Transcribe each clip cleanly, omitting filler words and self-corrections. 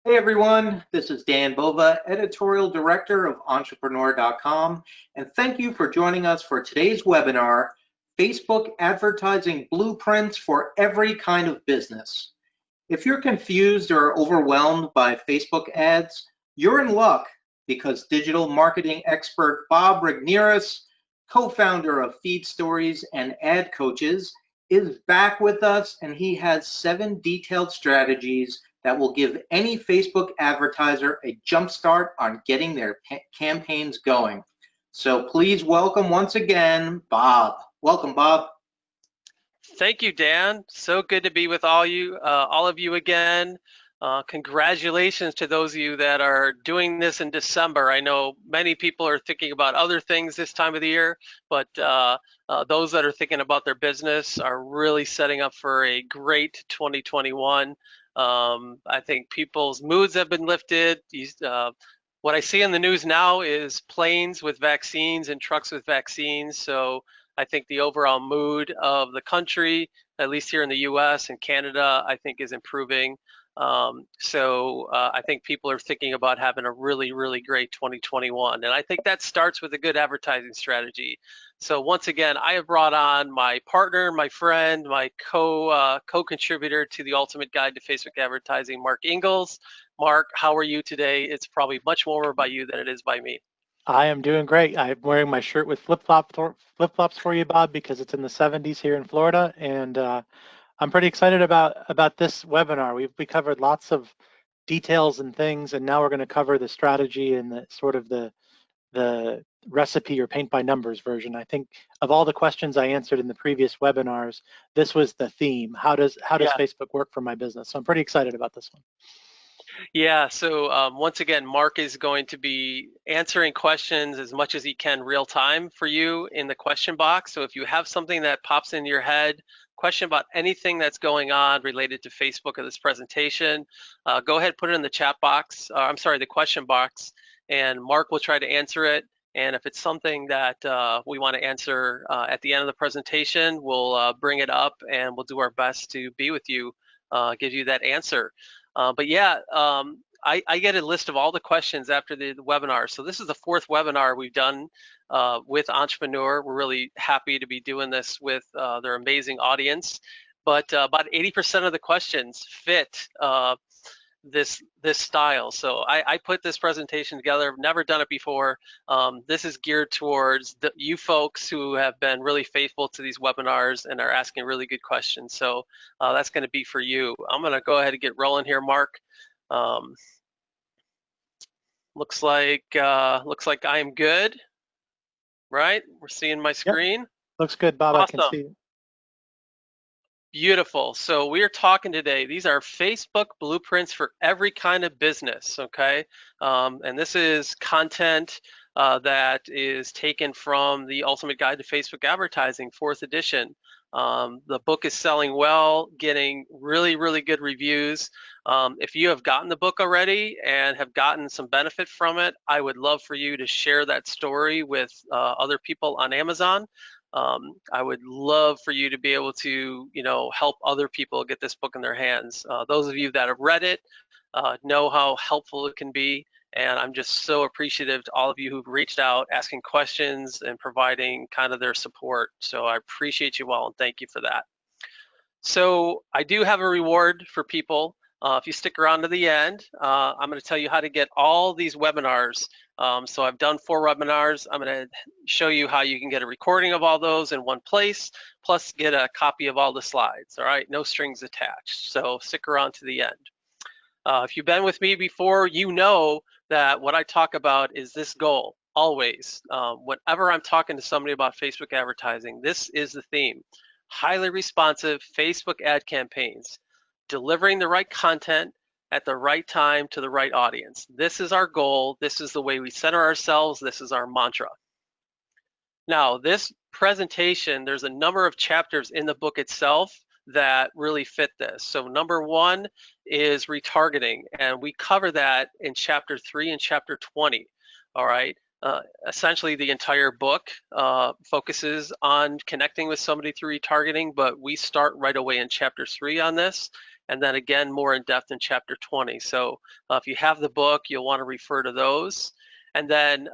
Hey everyone, this is Dan Bova, Editorial Director of Entrepreneur.com, and thank you for joining us for today's webinar, Facebook Advertising Blueprints for Every Kind of Business. If you're confused or overwhelmed by Facebook ads, you're in luck because digital marketing expert Bob Regnerus, co-founder of Feed Stories and Ad Coaches, is back with us, and he has 7 detailed strategies that will give any Facebook advertiser a jump start on getting their campaigns going. So please welcome once again, Bob. Welcome, Bob. Thank you, Dan. So good to be with all of you again. Congratulations to those of you that are doing this in December. I know many people are thinking about other things this time of the year, but those that are thinking about their business are really setting up for a great 2021. I think people's moods have been lifted. What I see in the news now is planes with vaccines and trucks with vaccines. So I think the overall mood of the country, at least here in the US and Canada, I think is improving. I think people are thinking about having a really, really great 2021. And I think that starts with a good advertising strategy. So once again, I have brought on my partner, my friend, my co-contributor to the Ultimate Guide to Facebook Advertising, Mark Ingalls. Mark, how are you today? It's probably much warmer by you than it is by me. I am doing great. I'm wearing my shirt with flip-flops for you, Bob, because it's in the 70s here in Florida, and I'm pretty excited about this webinar. We covered lots of details and things, and now we're going to cover the strategy and the sort of the recipe or paint by numbers version. I think of all the questions I answered in the previous webinars, this was the theme. How does Facebook work for my business? So I'm pretty excited about this one. Yeah, so once again, Mark is going to be answering questions as much as he can real time for you in the question box. So if you have something that pops into your head, question about anything that's going on related to Facebook or this presentation, go ahead, put it in the chat box, the question box, and Mark will try to answer it. And if it's something that we want to answer at the end of the presentation, we'll bring it up and we'll do our best to be with you, give you that answer. I get a list of all the questions after the webinar. So this is the 4th webinar we've done with Entrepreneur. We're really happy to be doing this with their amazing audience. But about 80% of the questions fit this style. So I put this presentation together. I've never done it before. This is geared towards you folks who have been really faithful to these webinars and are asking really good questions. So that's going to be for you. I'm going to go ahead and get rolling here, Mark. Looks like I am good. Right? We're seeing my screen. Yep. Looks good, Bob. Awesome. I can see it. Beautiful. So we are talking today. These are Facebook blueprints for every kind of business, okay? And this is content that is taken from the Ultimate Guide to Facebook Advertising, 4th edition. The book is selling well, getting really, really good reviews. If you have gotten the book already and have gotten some benefit from it, I would love for you to share that story with other people on Amazon. I would love for you to be able to, help other people get this book in their hands. Those of you that have read it know how helpful it can be, and I'm just so appreciative to all of you who've reached out, asking questions and providing kind of their support. So I appreciate you all, and thank you for that. So I do have a reward for people. If you stick around to the end, I'm going to tell you how to get all these webinars. So I've done 4 webinars. I'm going to show you how you can get a recording of all those in one place, plus get a copy of all the slides. All right, no strings attached. So stick around to the end. If you've been with me before, you know that what I talk about is this goal, always. Whenever I'm talking to somebody about Facebook advertising, this is the theme. Highly responsive Facebook ad campaigns, delivering the right content at the right time to the right audience. This is our goal. This is the way we center ourselves. This is our mantra. Now, this presentation, there's a number of chapters in the book itself that really fit this. So number 1 is retargeting, and we cover that in chapter 3 and chapter 20. All right. Essentially, the entire book focuses on connecting with somebody through retargeting, but we start right away in chapter 3 on this. and then again more in depth in chapter 20. So if you have the book, you'll want to refer to those. And then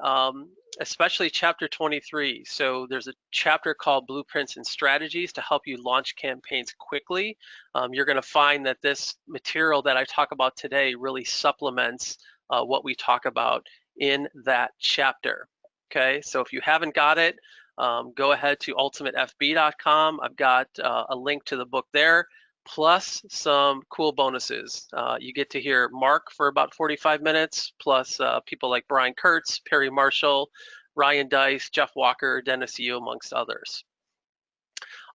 especially chapter 23. So there's a chapter called Blueprints and Strategies to help you launch campaigns quickly. You're going to find that this material that I talk about today really supplements what we talk about in that chapter. Okay, so if you haven't got it, go ahead to ultimatefb.com. I've got a link to the book there, plus some cool bonuses. You get to hear Mark for about 45 minutes, plus people like Brian Kurtz, Perry Marshall, Ryan Dice, Jeff Walker, Dennis Yu, amongst others.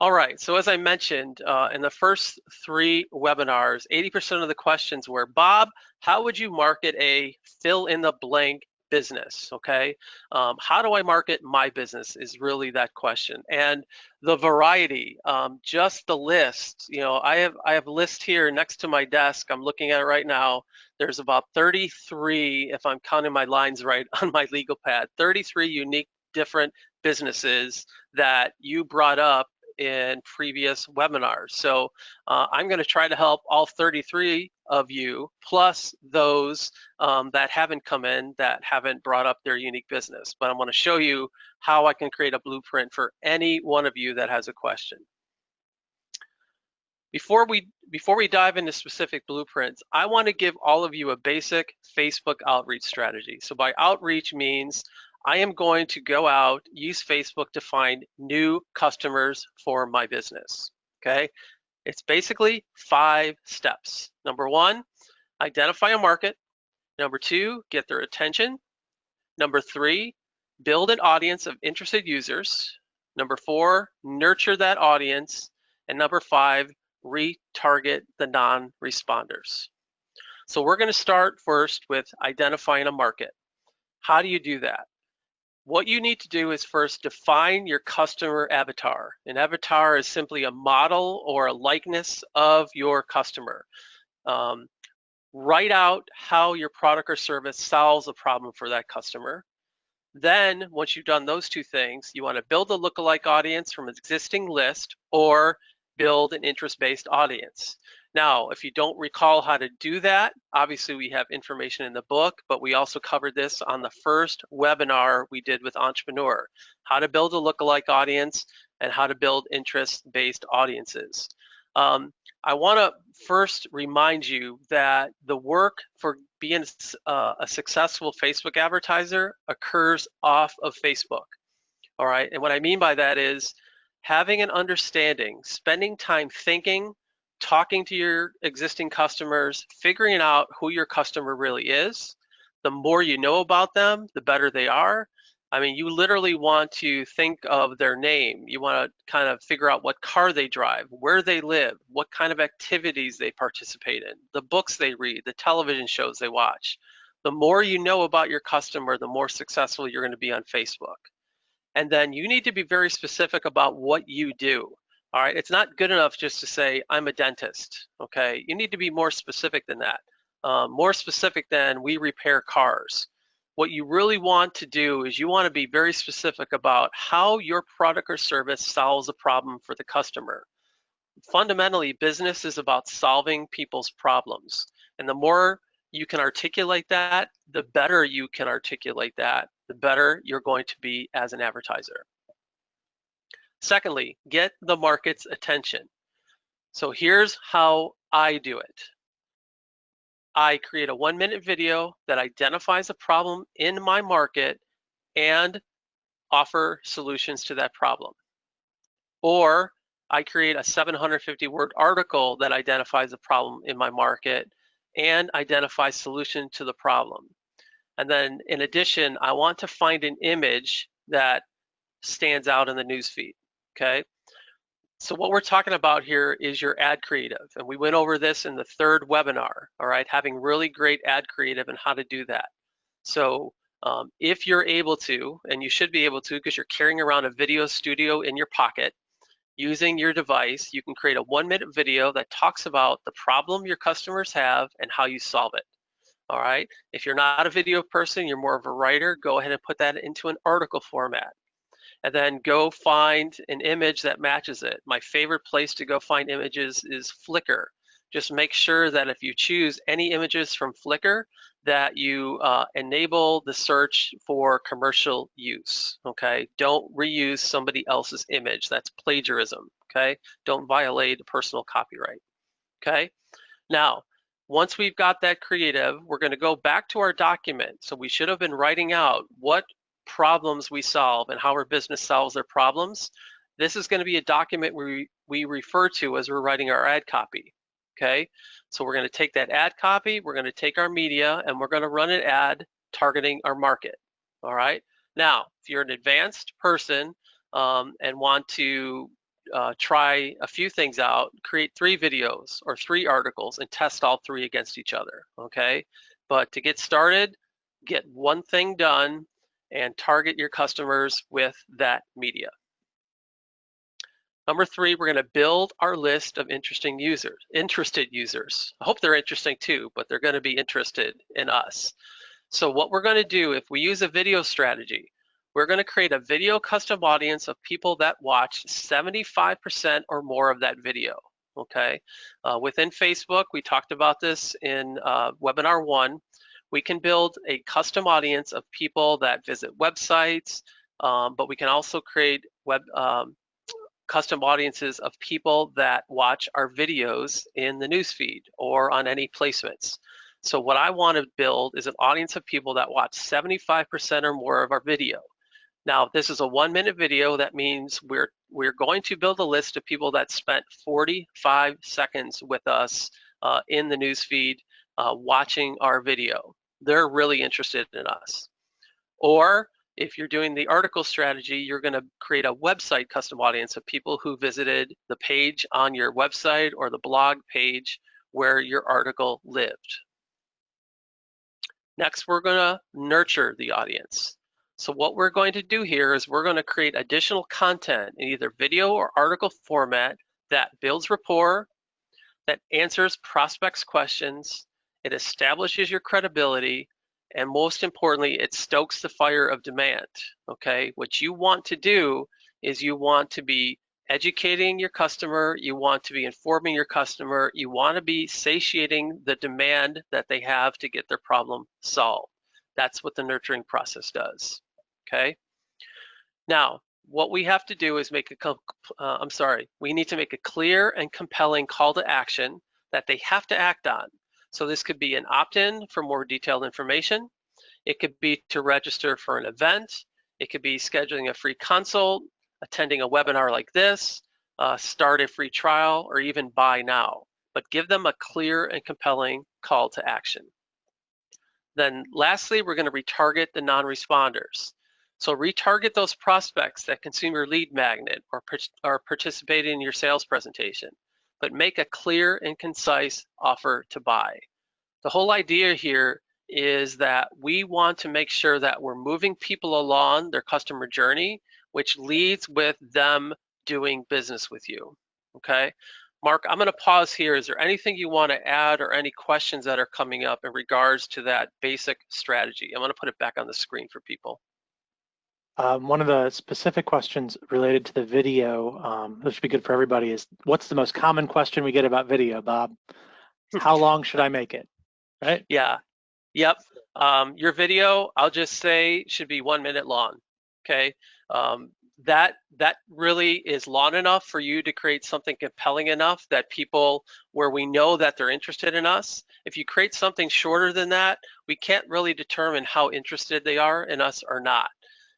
All right, so as I mentioned, in the first 3 webinars, 80% of the questions were, Bob, how would you market a fill-in-the-blank business, okay? How do I market my business is really that question. And the variety, just the list, you know, I have a list here next to my desk. I'm looking at it right now. There's about 33, if I'm counting my lines right, on my legal pad, 33 unique different businesses that you brought up in previous webinars. So I'm going to try to help all 33 of you, plus those that haven't come in, that haven't brought up their unique business. But I'm going to show you how I can create a blueprint for any one of you that has a question. Before we dive into specific blueprints, I want to give all of you a basic Facebook outreach strategy. So by outreach means I am going to go out, use Facebook to find new customers for my business, okay? It's basically 5 steps. Number 1, identify a market. Number 2, get their attention. Number 3, build an audience of interested users. Number 4, nurture that audience. And number 5, retarget the non-responders. So we're going to start first with identifying a market. How do you do that? What you need to do is first define your customer avatar. An avatar is simply a model or a likeness of your customer. Write out how your product or service solves a problem for that customer. Then, once you've done those 2 things, you want to build a lookalike audience from an existing list or build an interest-based audience. Now, if you don't recall how to do that, obviously we have information in the book, but we also covered this on the first webinar we did with Entrepreneur, how to build a lookalike audience and how to build interest-based audiences. I want to first remind you that the work for being a successful Facebook advertiser occurs off of Facebook. All right, and what I mean by that is having an understanding, spending time thinking, talking to your existing customers, figuring out who your customer really is. The more you know about them, the better they are. I mean, you literally want to think of their name. You want to kind of figure out what car they drive, where they live, what kind of activities they participate in, the books they read, the television shows they watch. The more you know about your customer, the more successful you're going to be on Facebook. And then you need to be very specific about what you do. All right, it's not good enough just to say, I'm a dentist, okay? You need to be more specific than that. More specific than we repair cars. What you really want to do is you want to be very specific about how your product or service solves a problem for the customer. Fundamentally, business is about solving people's problems. And the more you can articulate that, the better you can articulate that, the better you're going to be as an advertiser. Secondly, get the market's attention. So here's how I do it. I create a 1-minute video that identifies a problem in my market and offer solutions to that problem. Or I create a 750-word article that identifies a problem in my market and identifies solution to the problem. And then in addition, I want to find an image that stands out in the newsfeed, okay? So what we're talking about here is your ad creative. And we went over this in the 3rd webinar, all right? Having really great ad creative and how to do that. So if you're able to, and you should be able to because you're carrying around a video studio in your pocket, using your device, you can create a 1-minute video that talks about the problem your customers have and how you solve it. All right. If you're not a video person, you're more of a writer, go ahead and put that into an article format. And then go find an image that matches it. My favorite place to go find images is Flickr. just make sure that if you choose any images from Flickr, that you enable the search for commercial use, okay? Don't reuse somebody else's image. That's plagiarism, okay? Don't violate personal copyright, okay? Now, once we've got that creative, we're going to go back to our document. So we should have been writing out what problems we solve and how our business solves their problems. This is going to be a document we refer to as we're writing our ad copy, okay? So we're going to take that ad copy, we're going to take our media, and we're going to run an ad targeting our market, all right? Now, if you're an advanced person and want to try a few things out, create 3 videos or 3 articles and test all 3 against each other, okay? But to get started, get one thing done and target your customers with that media. Number 3, we're going to build our list of interested users. I hope they're interesting too, but they're going to be interested in us. So what we're going to do, if we use a video strategy, we're going to create a video custom audience of people that watch 75% or more of that video, okay? Within Facebook, we talked about this in webinar 1. We can build a custom audience of people that visit websites, but we can also create custom audiences of people that watch our videos in the newsfeed or on any placements. So what I want to build is an audience of people that watch 75% or more of our video. Now, if this is a 1-minute video, that means we're going to build a list of people that spent 45 seconds with us in the newsfeed watching our video. They're really interested in us. Or if you're doing the article strategy, you're going to create a website custom audience of people who visited the page on your website or the blog page where your article lived. Next, we're going to nurture the audience. So what we're going to do here is we're going to create additional content in either video or article format that builds rapport, that answers prospects' questions, it establishes your credibility, and most importantly, it stokes the fire of demand, okay? What you want to do is you want to be educating your customer, you want to be informing your customer, you want to be satiating the demand that they have to get their problem solved. That's what the nurturing process does, okay? Now, what we have to do is we need to make a clear and compelling call to action that they have to act on. So this could be an opt-in for more detailed information. It could be to register for an event. It could be scheduling a free consult, attending a webinar like this, start a free trial, or even buy now. But give them a clear and compelling call to action. Then lastly, we're going to retarget the non-responders. So retarget those prospects that consume your lead magnet or participate in your sales presentation, but make a clear and concise offer to buy. The whole idea here is that we want to make sure that we're moving people along their customer journey, which leads with them doing business with you, okay? Mark, I'm going to pause here. Is there anything you want to add or any questions that are coming up in regards to that basic strategy? I'm going to put it back on the screen for people. One of the specific questions related to the video, this should be good for everybody, is what's the most common question we get about video, Bob? How long should I make it, right? Yeah, yep. Your video, I'll just say, should be 1 minute long, okay? That really is long enough for you to create something compelling enough that people, where we know that they're interested in us. If you create something shorter than that, we can't really determine how interested they are in us or not.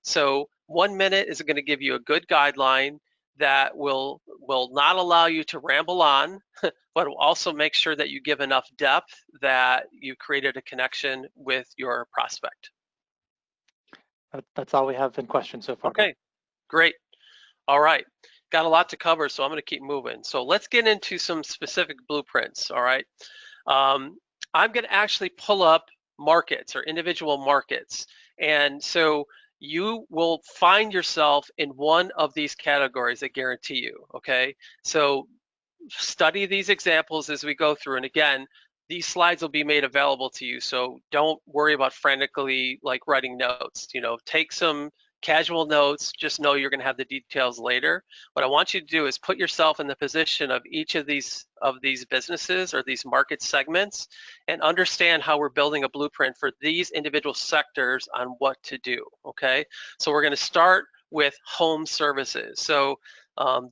So 1 minute is going to give you a good guideline that will not allow you to ramble on, but will also make sure that you give enough depth that you created a connection with your prospect. That's all we have in questions so far. Okay, great. All right, got a lot to cover, so I'm going to keep moving. So let's get into some specific blueprints, all right? I'm going to actually pull up markets or individual markets. And so you will find yourself in one of these categories, I guarantee you, okay? So study these examples as we go through. And again, these slides will be made available to you, so don't worry about frantically like writing notes. You know, take some casual notes, just know you're going to have the details later. What I want you to do is put yourself in the position of each of these businesses or these market segments and understand how we're building a blueprint for these individual sectors on what to do, okay? So we're going to start with home services. So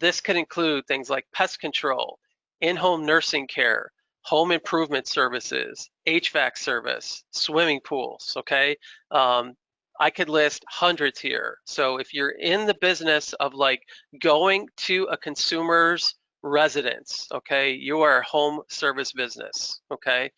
this could include things like pest control, in-home nursing care, home improvement services, HVAC service, swimming pools, okay? I could list hundreds here. So if you're in the business of like going to a consumer's residence, okay, you are a home service business, okay?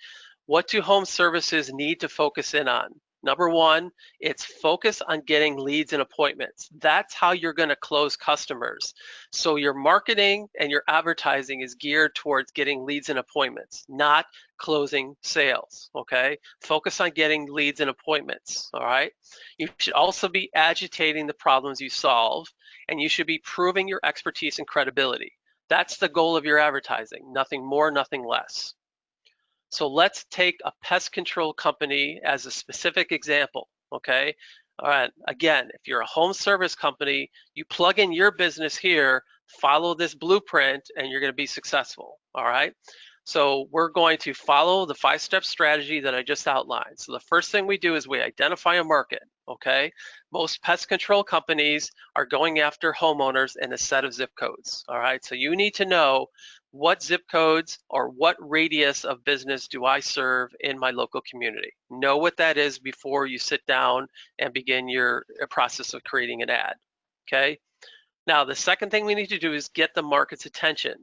What do home services need to focus in on? Number one, it's focus on getting leads and appointments. That's how you're going to close customers. So your marketing and your advertising is geared towards getting leads and appointments, not closing sales, okay? Focus on getting leads and appointments, all right? You should also be agitating the problems you solve, and you should be proving your expertise and credibility. That's the goal of your advertising, nothing more, nothing less. So let's take a pest control company as a specific example, okay? All right, again, if you're a home service company, you plug in your business here, follow this blueprint, and you're gonna be successful, all right? So we're going to follow the 5-step strategy that I just outlined. So the first thing we do is we identify a market, okay? Most pest control companies are going after homeowners in a set of zip codes, all right? So you need to know what zip codes or what radius of business do I serve in my local community. Know what that is before you sit down and begin your process of creating an ad, okay? Now, the second thing we need to do is get the market's attention.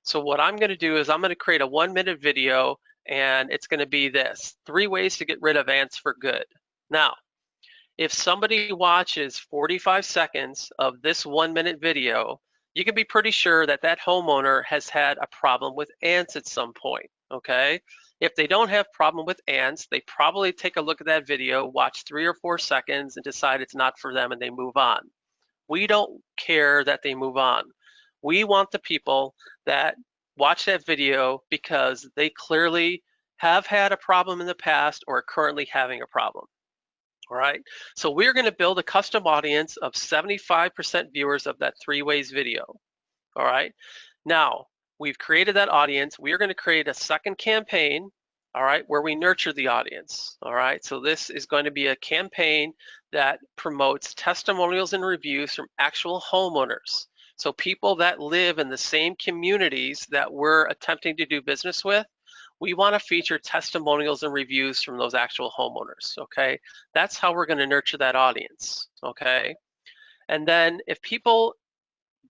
So what I'm going to do is I'm going to create a 1-minute video, and it's going to be this: 3 ways to get rid of ants for good. Now, if somebody watches 45 seconds of this 1-minute video, you can be pretty sure that that homeowner has had a problem with ants at some point, okay? If they don't have problem with ants, they probably take a look at that video, watch 3 or 4 seconds, and decide it's not for them, and they move on. We don't care that they move on. We want the people that watch that video because they clearly have had a problem in the past or are currently having a problem. All right, so we're going to build a custom audience of 75% viewers of that 3 ways video. All right, now we've created that audience. We are going to create a second campaign, all right, where we nurture the audience. All right, so this is going to be a campaign that promotes testimonials and reviews from actual homeowners. So people that live in the same communities that we're attempting to do business with, we want to feature testimonials and reviews from those actual homeowners, okay? That's how we're going to nurture that audience, okay? And then if people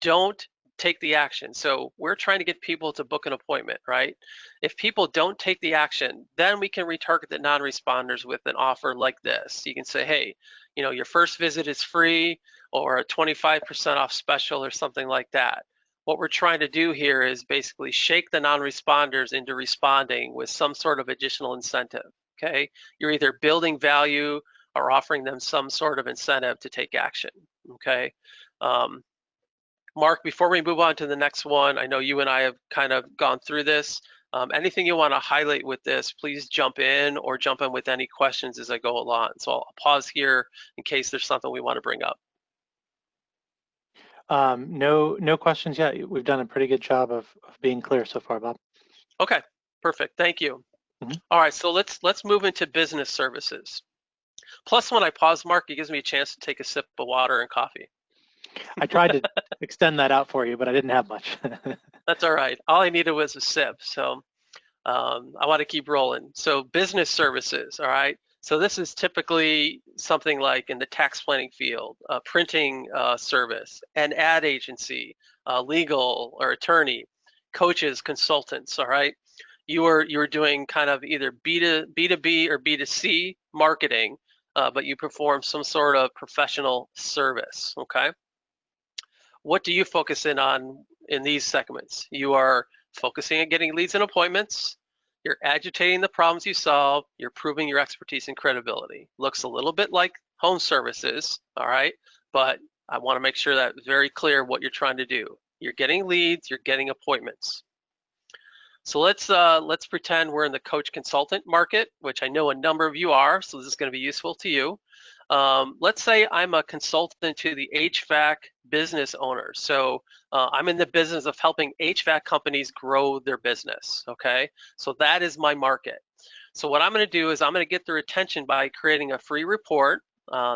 don't take the action, so we're trying to get people to book an appointment, right? If people don't take the action, then we can retarget the non-responders with an offer like this. You can say, hey, you know, your first visit is free, or a 25% off special or something like that. What we're trying to do here is basically shake the non-responders into responding with some sort of additional incentive, okay? You're either building value or offering them some sort of incentive to take action, okay? Mark, before we move on to the next one, I know you and I have kind of gone through this. Anything you want to highlight with this, please jump in or jump in with any questions as I go along. So I'll pause here in case there's something we want to bring up. No questions yet. We've done a pretty good job of being clear so far, Bob. Okay, perfect. Thank you. All right, so let's move into business services. Plus, when I pause, Mark, it gives me a chance to take a sip of water and coffee. I tried to extend that out for you, but I didn't have much. That's all right. All I needed was a sip, so I want to keep rolling. So business services, all right? So this is typically something like in the tax planning field, printing service, an ad agency, legal or attorney, coaches, consultants, all right? You are doing kind of either B2B or B2C marketing, but you perform some sort of professional service, okay? What do you focus in on in these segments? You are focusing on getting leads and appointments. You're agitating the problems you solve. You're proving your expertise and credibility. Looks a little bit like home services, all right? But I want to make sure that it's very clear what you're trying to do. You're getting leads, you're getting appointments. So let's pretend we're in the coach consultant market, which I know a number of you are, so this is going to be useful to you. Let's say I'm a consultant to the HVAC business owner. So I'm in the business of helping HVAC companies grow their business, okay? So that is my market. So what I'm gonna do is I'm gonna get their attention by creating a free report.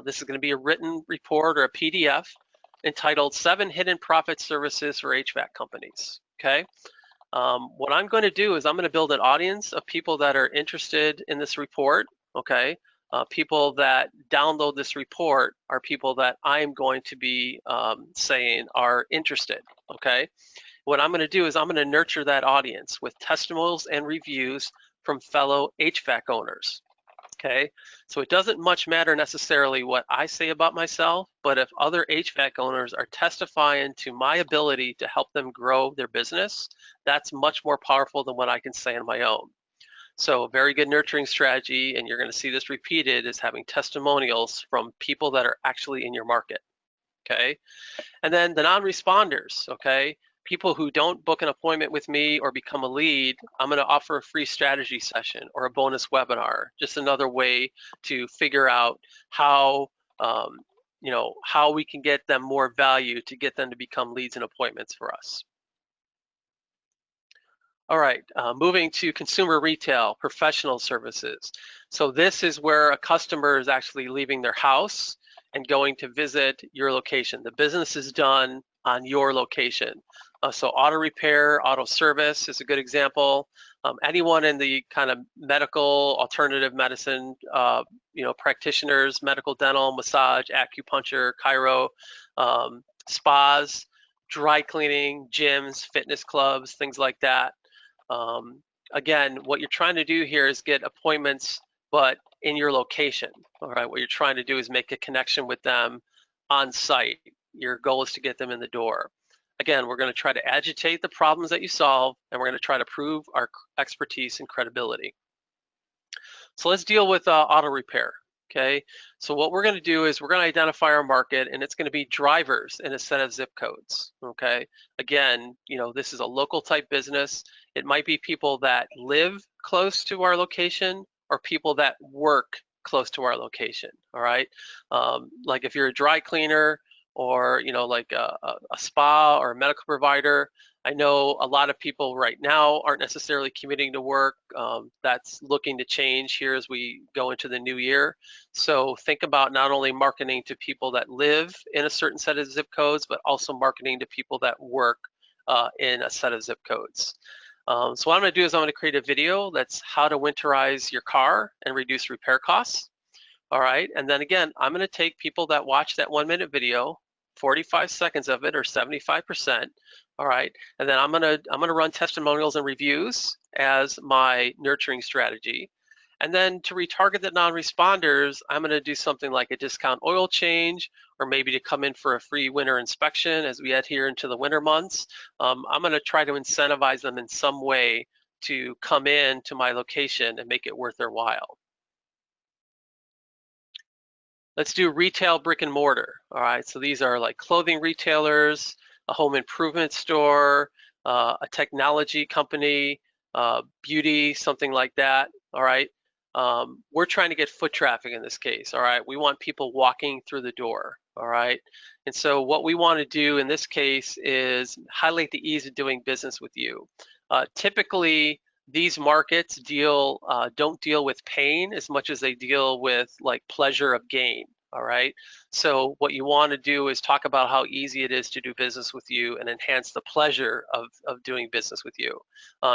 This is gonna be a written report or a PDF entitled 7 Hidden Profit Services for HVAC Companies, okay? What I'm going to do is I'm going to build an audience of people that are interested in this report, okay? People that download this report are people that I'm going to be saying are interested, okay? What I'm going to do is I'm going to nurture that audience with testimonials and reviews from fellow HVAC owners, okay? So it doesn't much matter necessarily what I say about myself, but if other HVAC owners are testifying to my ability to help them grow their business, that's much more powerful than what I can say on my own. So a very good nurturing strategy, and you're going to see this repeated, is having testimonials from people that are actually in your market, okay? And then the non-responders, okay? People who don't book an appointment with me or become a lead, I'm going to offer a free strategy session or a bonus webinar, just another way to figure out how, how we can get them more value to get them to become leads and appointments for us. All right, moving to consumer retail, professional services. So this is where a customer is actually leaving their house and going to visit your location. The business is done on your location. So auto repair, auto service is a good example. Anyone in the kind of medical, alternative medicine, practitioners, medical, dental, massage, acupuncture, chiro, spas, dry cleaning, gyms, fitness clubs, things like that. Again, what you're trying to do here is get appointments, but in your location. All right, what you're trying to do is make a connection with them on site. Your goal is to get them in the door. Again, we're going to try to agitate the problems that you solve, and we're going to try to prove our expertise and credibility. So let's deal with auto repair. Okay, so what we're going to do is we're going to identify our market, and it's going to be drivers in a set of zip codes. Okay, again, this is a local type business. It might be people that live close to our location or people that work close to our location. All right, like if you're a dry cleaner or like a spa or a medical provider. I know a lot of people right now aren't necessarily commuting to work. That's looking to change here as we go into the new year. So think about not only marketing to people that live in a certain set of zip codes, but also marketing to people that work in a set of zip codes. So what I'm going to do is I'm going to create a video that's how to winterize your car and reduce repair costs. All right, and then again, I'm going to take people that watch that 1-minute video, 45 seconds of it, or 75%. All right, and then I'm gonna run testimonials and reviews as my nurturing strategy. And then to retarget the non-responders, I'm gonna do something like a discount oil change, or maybe to come in for a free winter inspection as we head here into the winter months. I'm gonna try to incentivize them in some way to come in to my location and make it worth their while. Let's do retail brick and mortar. All right, so these are like clothing retailers, a home improvement store, a technology company, beauty, something like that. All right, we're trying to get foot traffic in this case. All right, we want people walking through the door. All right, and so what we want to do in this case is highlight the ease of doing business with you. Typically, these markets don't deal with pain as much as they deal with like pleasure of gain. All right, so what you want to do is talk about how easy it is to do business with you and enhance the pleasure of doing business with you.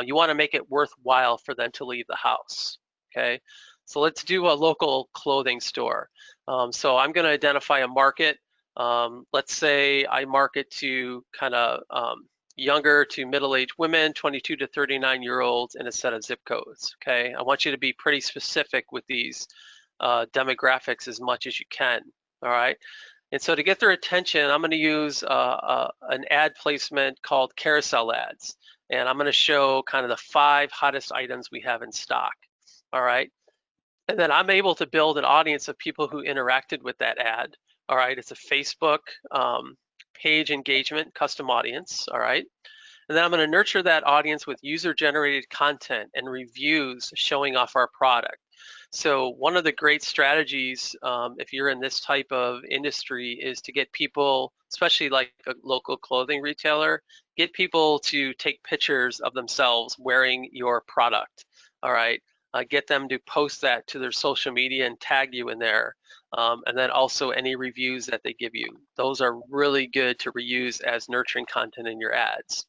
You want to make it worthwhile for them to leave the house. Okay, so let's do a local clothing store. So I'm going to identify a market. Let's say I market to kind of younger to middle-aged women, 22 to 39-year-olds in a set of zip codes, okay? I want you to be pretty specific with these demographics as much as you can, all right? And so to get their attention, I'm gonna use an ad placement called carousel ads. And I'm gonna show kind of the 5 hottest items we have in stock, all right? And then I'm able to build an audience of people who interacted with that ad, all right? It's a Facebook page engagement, custom audience, all right? And then I'm going to nurture that audience with user-generated content and reviews showing off our product. So one of the great strategies, if you're in this type of industry, is to get people, especially like a local clothing retailer, get people to take pictures of themselves wearing your product. All right, get them to post that to their social media and tag you in there, and then also any reviews that they give you. Those are really good to reuse as nurturing content in your ads.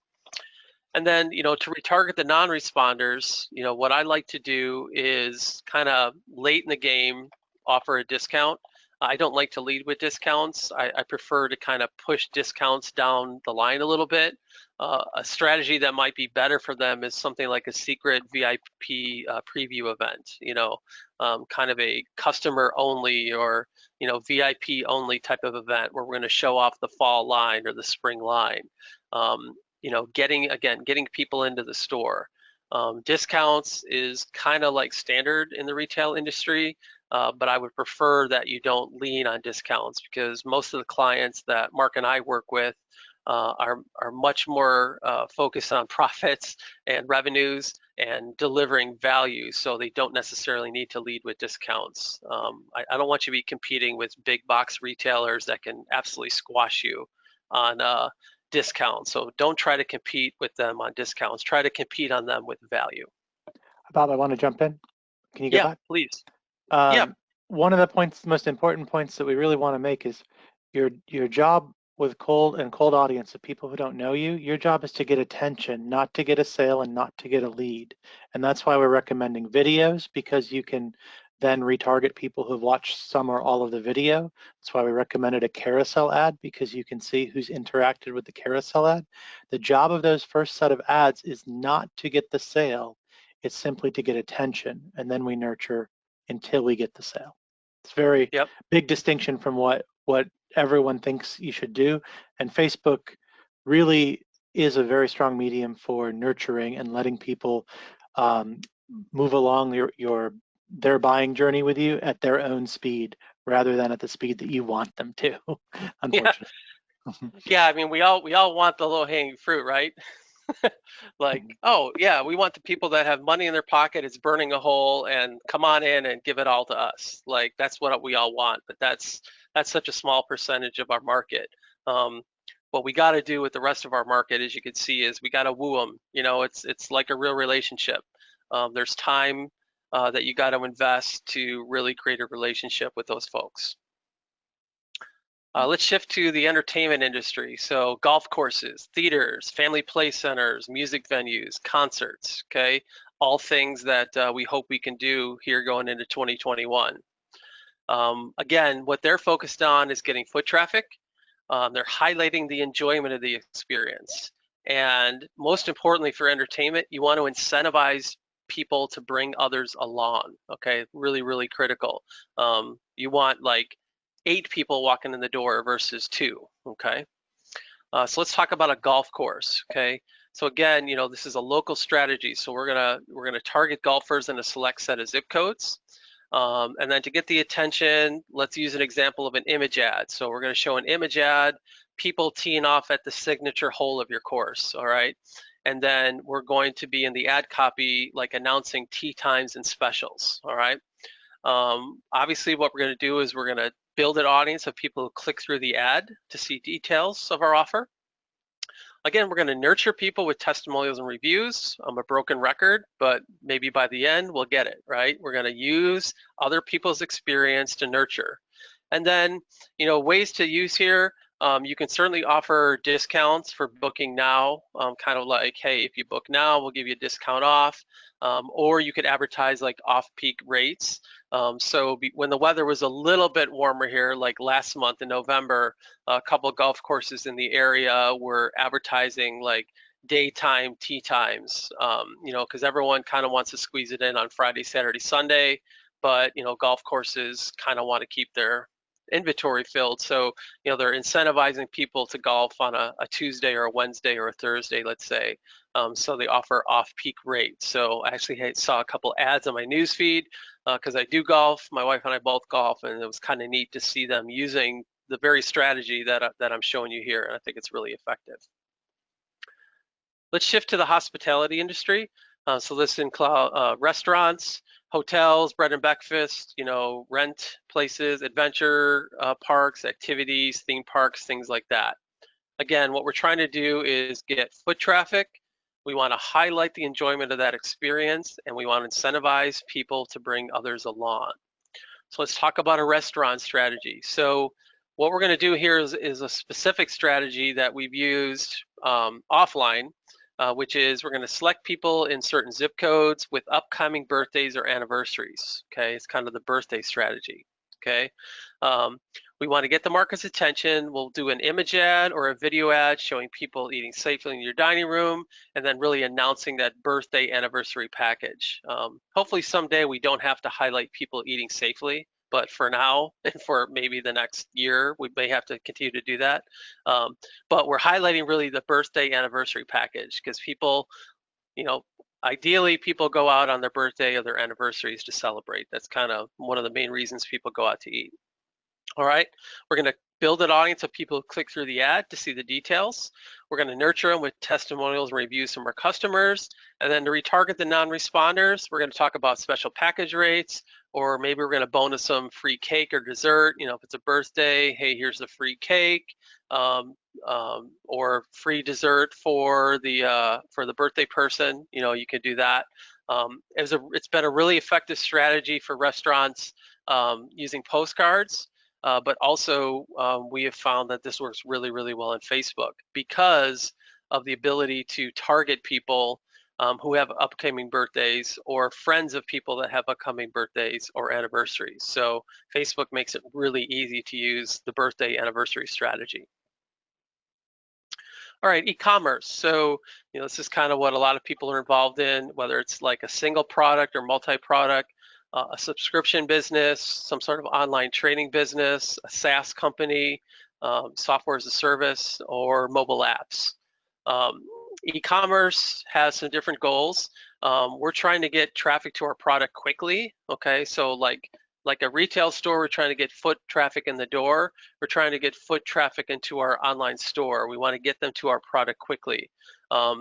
And then, to retarget the non-responders, what I like to do is kind of late in the game, offer a discount. I don't like to lead with discounts. I prefer to kind of push discounts down the line a little bit. A strategy that might be better for them is something like a secret VIP preview event, kind of a customer only or, VIP only type of event where we're going to show off the fall line or the spring line. Getting people into the store. Discounts is kind of like standard in the retail industry, but I would prefer that you don't lean on discounts because most of the clients that Mark and I work with are much more focused on profits and revenues and delivering value, so they don't necessarily need to lead with discounts. I don't want you to be competing with big box retailers that can absolutely squash you on discounts. So don't try to compete with them on discounts. Try to compete on them with value. Bob, I want to jump in. Can you go back? Please. One of the most important points that we really want to make is your job with cold audience of people who don't know you. Your job is to get attention, not to get a sale and not to get a lead. And that's why we're recommending videos, because you can then retarget people who've watched some or all of the video. That's why we recommended a carousel ad, because you can see who's interacted with the carousel ad. The job of those first set of ads is not to get the sale. It's simply to get attention, and then we nurture until we get the sale. It's very big distinction from what everyone thinks you should do. And Facebook really is a very strong medium for nurturing and letting people move along their buying journey with you at their own speed, rather than at the speed that you want them to, unfortunately. Yeah, I mean, we all want the low-hanging fruit, right? Like, oh yeah, we want the people that have money in their pocket, it's burning a hole, and come on in and give it all to us. Like, that's what we all want, but that's such a small percentage of our market. What we got to do with the rest of our market, as you can see, is we got to woo them. It's like a real relationship. There's time that you got to invest to really create a relationship with those folks. Let's shift to the entertainment industry. So golf courses, theaters, family play centers, music venues, concerts, okay? All things that we hope we can do here going into 2021. Again, what they're focused on is getting foot traffic. They're highlighting the enjoyment of the experience. And most importantly for entertainment, you want to incentivize people to bring others along, okay? Really, really critical. You want like 8 people walking in the door versus 2, okay? So let's talk about a golf course, okay? So again, this is a local strategy. So we're gonna target golfers in a select set of zip codes. And then to get the attention, let's use an example of an image ad. So we're gonna show an image ad, people teeing off at the signature hole of your course, all right? And then we're going to be in the ad copy, like announcing tee times and specials, all right? Obviously, what we're going to do is we're going to build an audience of people who click through the ad to see details of our offer. Again, we're going to nurture people with testimonials and reviews. I'm a broken record, but maybe by the end we'll get it, right? We're going to use other people's experience to nurture. And then, ways to use here, you can certainly offer discounts for booking now, kind of like, hey, if you book now, we'll give you a discount off. Or you could advertise like off-peak rates. When the weather was a little bit warmer here, like last month in November, a couple of golf courses in the area were advertising like daytime tee times, because everyone kind of wants to squeeze it in on Friday, Saturday, Sunday, but golf courses kind of want to keep their inventory filled. So, they're incentivizing people to golf on a Tuesday or a Wednesday or a Thursday, let's say. So they offer off-peak rates. So I actually saw a couple ads on my newsfeed because I do golf. My wife and I both golf, and it was kind of neat to see them using the very strategy that I'm showing you here, and I think it's really effective. Let's shift to the hospitality industry. So this includes restaurants, hotels, bread and breakfast, rent places, adventure parks, activities, theme parks, things like that. Again, what we're trying to do is get foot traffic. We want to highlight the enjoyment of that experience, and we want to incentivize people to bring others along. So let's talk about a restaurant strategy. So what we're going to do here is a specific strategy that we've used offline, which is we're going to select people in certain zip codes with upcoming birthdays or anniversaries. Okay, it's kind of the birthday strategy. Okay, we want to get the market's attention. We'll do an image ad or a video ad showing people eating safely in your dining room, and then really announcing that birthday anniversary package. Hopefully someday we don't have to highlight people eating safely, but for now and for maybe the next year, we may have to continue to do that. But we're highlighting really the birthday anniversary package because people, ideally people go out on their birthday or their anniversaries to celebrate. That's kind of one of the main reasons people go out to eat. All right, we're going to build an audience of people who click through the ad to see the details. We're going to nurture them with testimonials and reviews from our customers. And then to retarget the non-responders, we're going to talk about special package rates, or maybe we're going to bonus some free cake or dessert. If it's a birthday, hey, here's the free cake, or free dessert for the birthday person. You can do that. It's been a really effective strategy for restaurants using postcards. But also we have found that this works really, really well in Facebook because of the ability to target people who have upcoming birthdays or friends of people that have upcoming birthdays or anniversaries. So Facebook makes it really easy to use the birthday anniversary strategy. All right, e-commerce. So, this is kind of what a lot of people are involved in, whether it's like a single product or multi-product. A subscription business, some sort of online training business, a SaaS company, software as a service, or mobile apps. E-commerce has some different goals. We're trying to get traffic to our product quickly. Okay, so like a retail store, we're trying to get foot traffic in the door. We're trying to get foot traffic into our online store. We want to get them to our product quickly.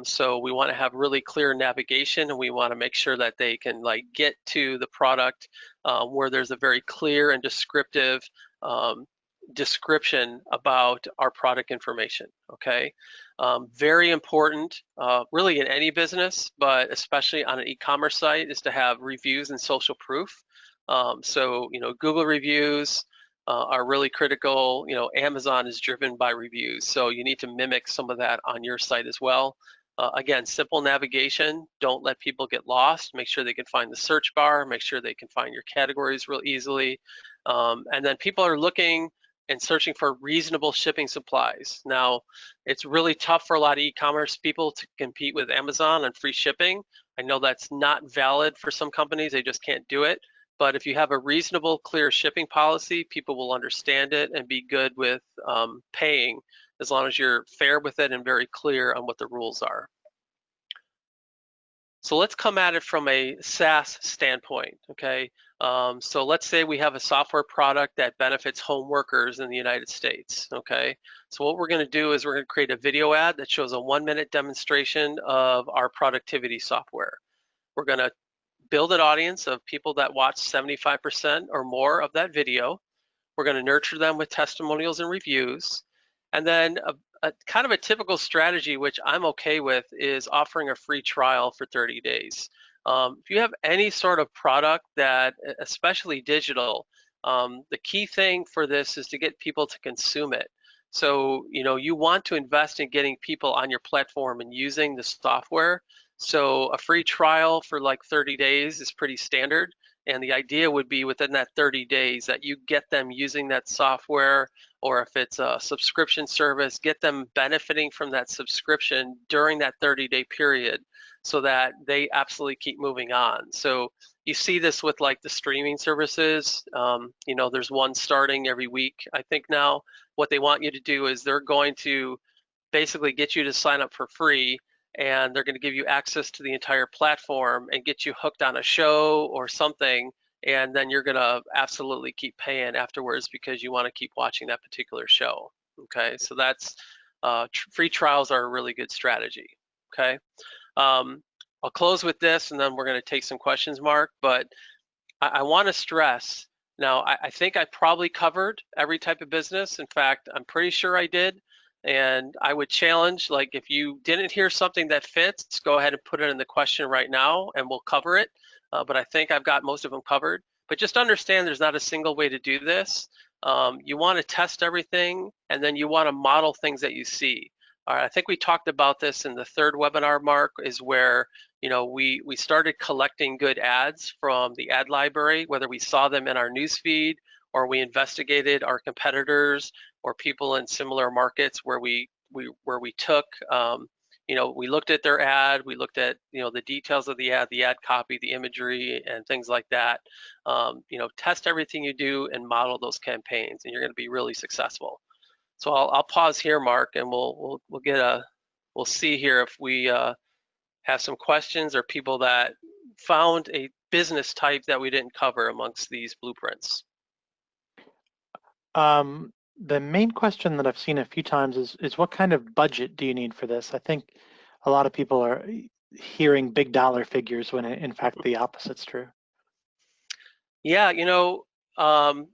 So we want to have really clear navigation, and we want to make sure that they can get to the product where there's a very clear and descriptive description about our product information. Okay, very important really in any business, but especially on an e-commerce site, is to have reviews and social proof. So Google reviews are really critical. Amazon is driven by reviews, so you need to mimic some of that on your site as well. Again, simple navigation. Don't let people get lost. Make sure they can find the search bar. Make sure they can find your categories real easily. And then people are looking and searching for reasonable shipping supplies. Now, it's really tough for a lot of e-commerce people to compete with Amazon on free shipping. I know that's not valid for some companies. They just can't do it. But if you have a reasonable, clear shipping policy, people will understand it and be good with paying, as long as you're fair with it and very clear on what the rules are. So let's come at it from a SaaS standpoint, okay? So let's say we have a software product that benefits home workers in the United States, okay? So what we're gonna do is we're gonna create a video ad that shows a 1-minute demonstration of our productivity software. We're gonna build an audience of people that watch 75% or more of that video. We're going to nurture them with testimonials and reviews. And then a kind of a typical strategy, which I'm okay with, is offering a free trial for 30 days. If you have any sort of product that, especially digital, the key thing for this is to get people to consume it. So, you want to invest in getting people on your platform and using the software. So a free trial for like 30 days is pretty standard. And the idea would be within that 30 days that you get them using that software, or if it's a subscription service, get them benefiting from that subscription during that 30-day period so that they absolutely keep moving on. So you see this with like the streaming services. There's one starting every week, I think now. What they want you to do is they're going to basically get you to sign up for free, and they're going to give you access to the entire platform and get you hooked on a show or something, and then you're going to absolutely keep paying afterwards because you want to keep watching that particular show. Okay, so that's free trials are a really good strategy. Okay, I'll close with this, and then we're going to take some questions, Mark. But I want to stress, now I think I probably covered every type of business. In fact, I'm pretty sure I did. And I would challenge, like, if you didn't hear something that fits, go ahead and put it in the question right now, and we'll cover it. But I think I've got most of them covered. But just understand there's not a single way to do this. You want to test everything, and then you want to model things that you see. All right, I think we talked about this in the third webinar, Mark, is where we started collecting good ads from the ad library, whether we saw them in our newsfeed or we investigated our competitors or people in similar markets where we took, we looked at their ad, we looked at the details of the ad copy, the imagery, and things like that. Test everything you do and model those campaigns, and you're going to be really successful. So I'll pause here, Mark, and we'll see here if we have some questions or people that found a business type that we didn't cover amongst these blueprints. The main question that I've seen a few times is what kind of budget do you need for this? I think a lot of people are hearing big dollar figures when in fact the opposite's true. Yeah, I'll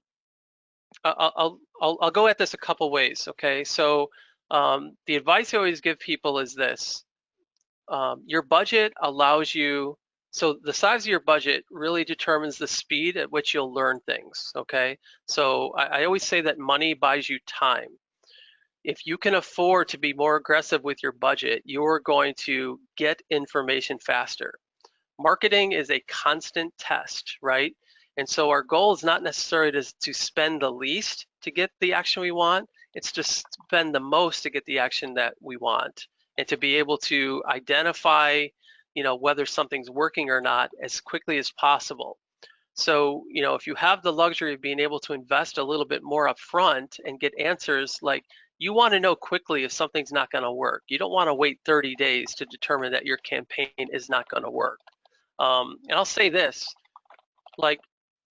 go at this a couple ways. Okay, so the advice I always give people is this: your budget allows you. So the size of your budget really determines the speed at which you'll learn things. Okay, so I always say that money buys you time. If you can afford to be more aggressive with your budget, you're going to get information faster. Marketing is a constant test, right? And so our goal is not necessarily to spend the least to get the action we want. It's to spend the most to get the action that we want, and to be able to identify, whether something's working or not as quickly as possible. So, if you have the luxury of being able to invest a little bit more upfront and get answers, like, you want to know quickly if something's not going to work. You don't want to wait 30 days to determine that your campaign is not going to work. And I'll say this, like,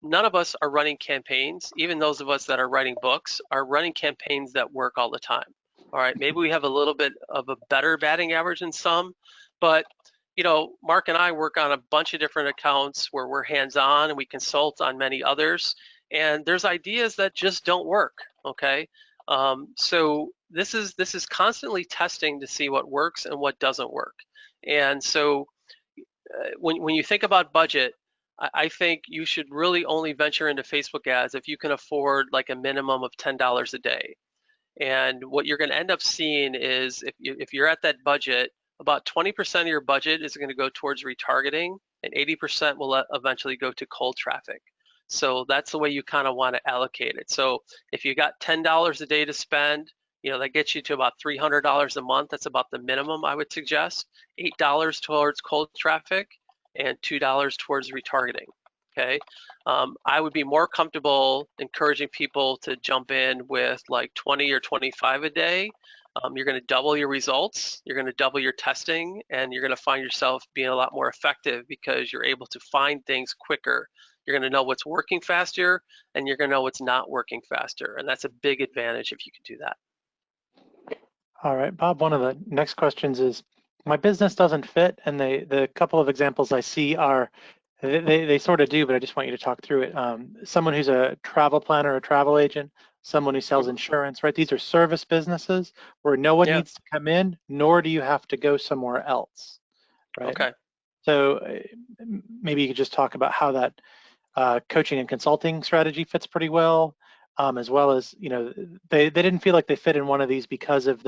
none of us are running campaigns, even those of us that are writing books are running campaigns that work all the time. All right, maybe we have a little bit of a better batting average than some, but Mark and I work on a bunch of different accounts where we're hands-on and we consult on many others, and there's ideas that just don't work. Okay, so this is constantly testing to see what works and what doesn't work. And so when you think about budget, I think you should really only venture into Facebook ads if you can afford like a minimum of $10 a day. And what you're going to end up seeing is if you're at that budget, about 20% of your budget is going to go towards retargeting, and 80% will eventually go to cold traffic. So that's the way you kind of want to allocate it. So if you got $10 a day to spend, that gets you to about $300 a month. That's about the minimum I would suggest. $8 towards cold traffic and $2 towards retargeting. Okay, I would be more comfortable encouraging people to jump in with like 20 or 25 a day. You're going to double your results, you're going to double your testing, and you're going to find yourself being a lot more effective because you're able to find things quicker. You're going to know what's working faster, and you're going to know what's not working faster, and that's a big advantage if you can do that. All right, Bob, one of the next questions is, my business doesn't fit, and the couple of examples I see are, they sort of do, but I just want you to talk through it. Someone who's a travel planner or travel agent, someone who sells insurance, right? These are service businesses where no one needs to come in, nor do you have to go somewhere else, right? Okay. So maybe you could just talk about how that coaching and consulting strategy fits pretty well, as well as, they didn't feel like they fit in one of these because of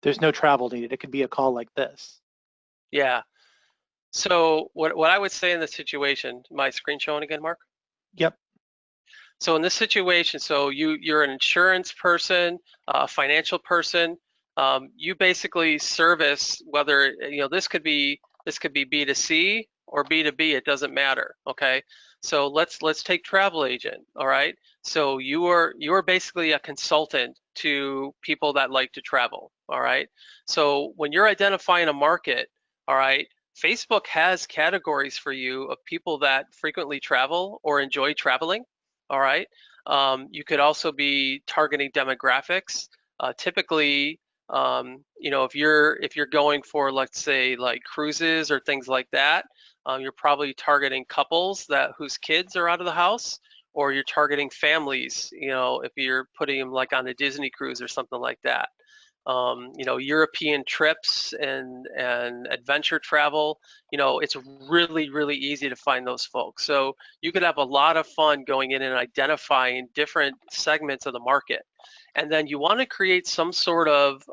there's no travel needed. It could be a call like this. Yeah. So what I would say in this situation, my screen showing again, Mark? Yep. So in this situation, so you're an insurance person, a financial person. You basically service, whether this could be B2C or B2B. It doesn't matter. Okay. So let's take travel agent. All right. So you are basically a consultant to people that like to travel. All right. So when you're identifying a market, all right, Facebook has categories for you of people that frequently travel or enjoy traveling. All right. You could also be targeting demographics. Typically, You know, if you're going for, let's say, like cruises or things like that, you're probably targeting couples whose kids are out of the house, or you're targeting families. You know, if you're putting them like on a Disney cruise or something like that. You know, European trips and adventure travel, you know, it's really, really easy to find those folks. So you could have a lot of fun going in and identifying different segments of the market. And then you want to create some sort of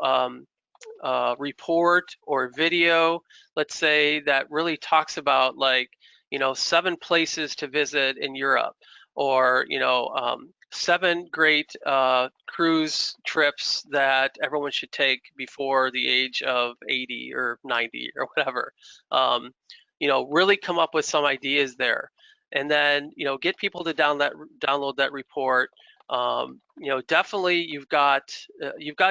report or video, let's say, that really talks about, like, you know, 7 places to visit in Europe, or, you know, 7 great cruise trips that everyone should take before the age of 80 or 90 or whatever. You know, really come up with some ideas there, and then, you know, get people to download that report. You know, definitely you've got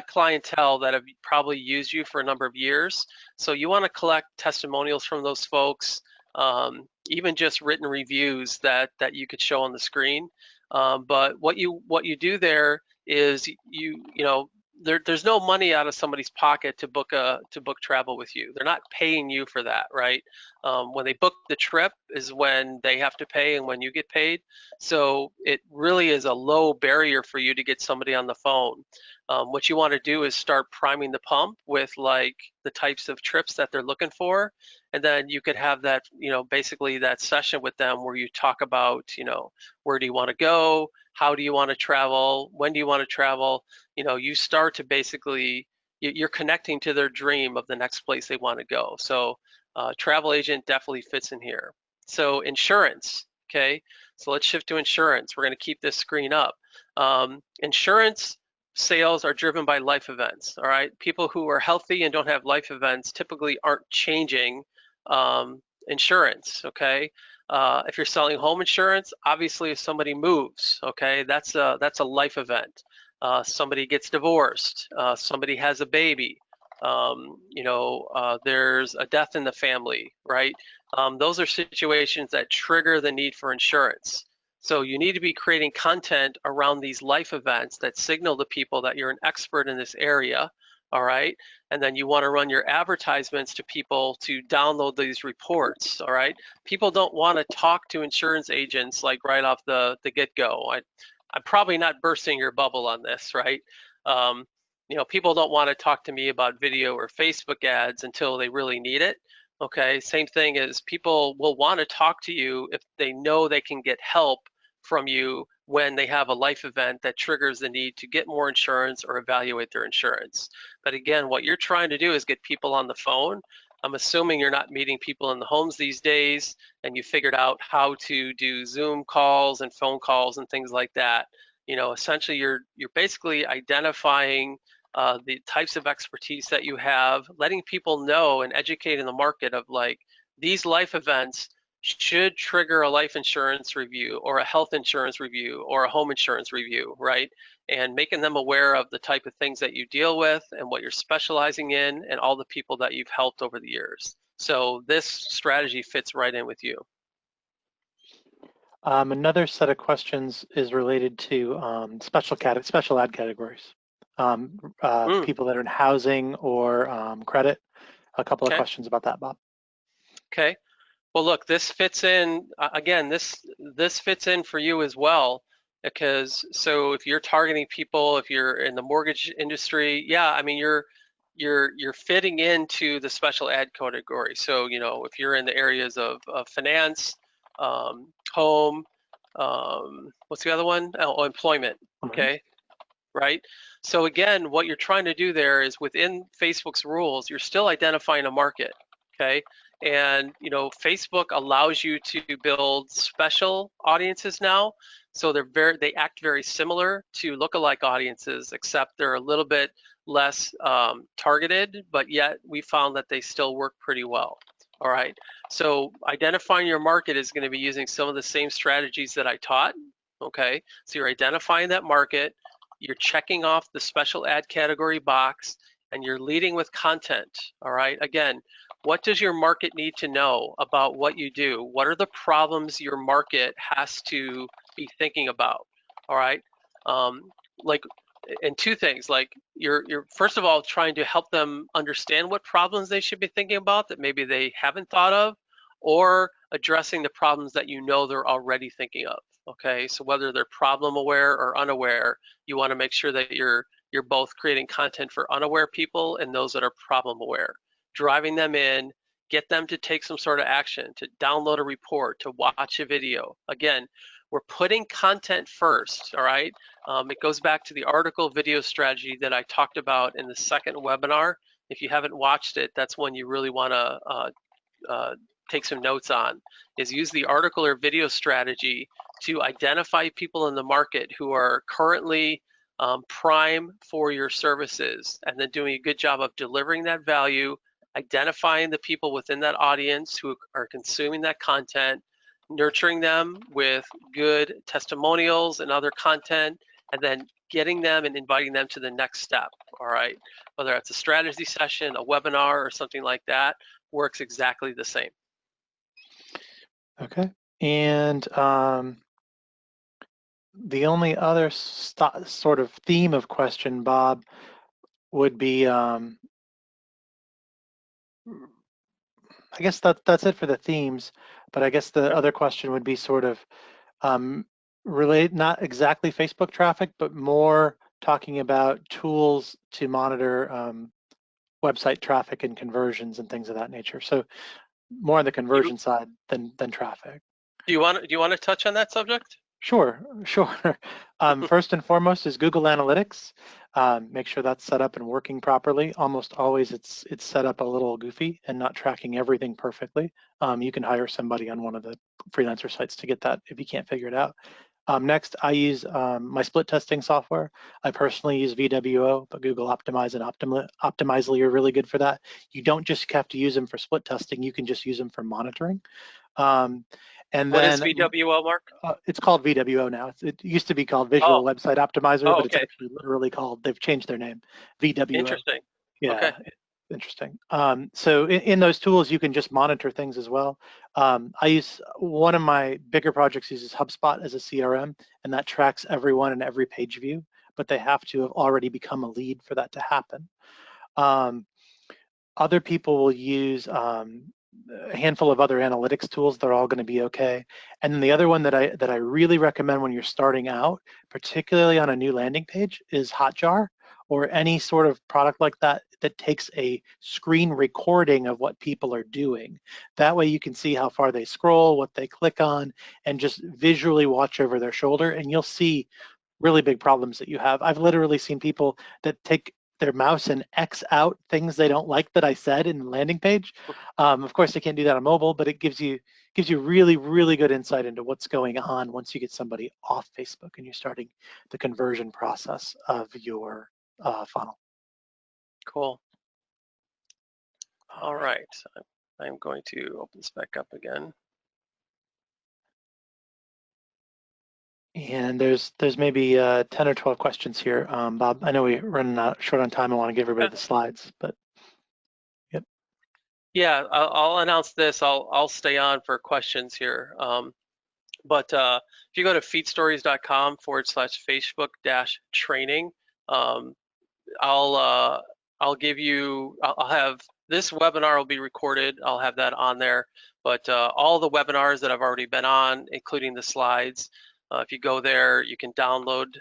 clientele that have probably used you for a number of years, so you want to collect testimonials from those folks, even just written reviews that you could show on the screen. But what you do there is you know, there's no money out of somebody's pocket to book travel with you. They're not paying you for that, right? When they book the trip is when they have to pay and when you get paid. So it really is a low barrier for you to get somebody on the phone. What you want to do is start priming the pump with, like, the types of trips that they're looking for, and then you could have that, you know, basically that session with them where you talk about, you know, where do you want to go, how do you want to travel, when do you want to travel. You know, you start to basically, you're connecting to their dream of the next place they want to go. So travel agent definitely fits in here. So insurance, okay? So let's shift to insurance. We're going to keep this screen up. Insurance sales are driven by life events, all right? People who are healthy and don't have life events typically aren't changing insurance, okay? If you're selling home insurance, obviously if somebody moves, okay, that's a life event. Somebody gets divorced, somebody has a baby, you know, there's a death in the family, right? Those are situations that trigger the need for insurance. So you need to be creating content around these life events that signal to people that you're an expert in this area, all right? And then you want to run your advertisements to people to download these reports, all right? People don't want to talk to insurance agents like right off the get-go. I'm probably not bursting your bubble on this, right? You know, people don't want to talk to me about video or Facebook ads until they really need it. Okay, same thing as people will want to talk to you if they know they can get help from you when they have a life event that triggers the need to get more insurance or evaluate their insurance. But again, what you're trying to do is get people on the phone. I'm assuming you're not meeting people in the homes these days, and you figured out how to do Zoom calls and phone calls and things like that. You know, essentially you're basically identifying the types of expertise that you have, letting people know and educating the market of, like, these life events should trigger a life insurance review or a health insurance review or a home insurance review, right? And making them aware of the type of things that you deal with and what you're specializing in and all the people that you've helped over the years. So this strategy fits right in with you. Another set of questions is related to special ad categories. People that are in housing or credit. A couple of questions about that, Bob. Okay. Well, look, this fits in, again, this fits in for you as well, because so if you're targeting people, if you're in the mortgage industry, yeah, I mean, you're fitting into the special ad category. So, you know, if you're in the areas of finance, home, what's the other one? Oh, employment, okay, right? So again, what you're trying to do there is, within Facebook's rules, you're still identifying a market, okay? And, you know, Facebook allows you to build special audiences now. So they act very similar to lookalike audiences, except they're a little bit less targeted, but yet we found that they still work pretty well. All right, so identifying your market is going to be using some of the same strategies that I taught, okay? So you're identifying that market, you're checking off the special ad category box, and you're leading with content, all right? Again, what does your market need to know about what you do? What are the problems your market has to be thinking about, all right? Like, and two things, like you're first of all trying to help them understand what problems they should be thinking about that maybe they haven't thought of, or addressing the problems that you know they're already thinking of. Okay, so whether they're problem aware or unaware, you want to make sure that you're both creating content for unaware people and those that are problem aware, driving them in, get them to take some sort of action, to download a report, to watch a video. Again, we're putting content first, all right? It goes back to the article video strategy that I talked about in the second webinar. If you haven't watched it, that's one you really want to take some notes on, is use the article or video strategy to identify people in the market who are currently prime for your services, and then doing a good job of delivering that value, identifying the people within that audience who are consuming that content, nurturing them with good testimonials and other content, and then getting them and inviting them to the next step, all right? Whether it's a strategy session, a webinar, or something like that, works exactly the same. Okay, and the only other sort of theme of question, Bob, would be, I guess that's it for the themes, but I guess the other question would be sort of relate, not exactly Facebook traffic, but more talking about tools to monitor website traffic and conversions and things of that nature. So more on the conversion side than traffic. Do you want to touch on that subject? Sure. First and foremost is Google Analytics. Make sure that's set up and working properly. Almost always it's set up a little goofy and not tracking everything perfectly. You can hire somebody on one of the freelancer sites to get that if you can't figure it out. Next, I use my split testing software. I personally use VWO, but Google Optimize and Optimizely are really good for that. You don't just have to use them for split testing. You can just use them for monitoring. And what then, is VWO, Mark? It's called VWO now. It used to be called Visual Website Optimizer, but it's actually literally called, they've changed their name, VWO. Interesting. Yeah, okay. Interesting. So in those tools, you can just monitor things as well. I use, one of my bigger projects uses HubSpot as a CRM, and that tracks everyone and every page view, but they have to have already become a lead for that to happen. Other people will use a handful of other analytics tools. They're all going to be okay. And then the other one that I really recommend when you're starting out, particularly on a new landing page, is Hotjar, or any sort of product like that that takes a screen recording of what people are doing. That way you can see how far they scroll, what they click on, and just visually watch over their shoulder, and you'll see really big problems that you have. I've literally seen people that take their mouse and X out things they don't like that I said in the landing page. Of course, they can't do that on mobile, but it gives you really, really good insight into what's going on once you get somebody off Facebook and you're starting the conversion process of your funnel. Cool. All right. I'm going to open this back up again. And there's maybe 10 or 12 questions here, Bob. I know we're running short on time. I want to give everybody the slides, but yep. Yeah, I'll announce this. I'll stay on for questions here. But if you go to feedstories.com/Facebook-training, I'll have this webinar will be recorded. I'll have that on there. But all the webinars that I've already been on, including the slides, if you go there, you can download.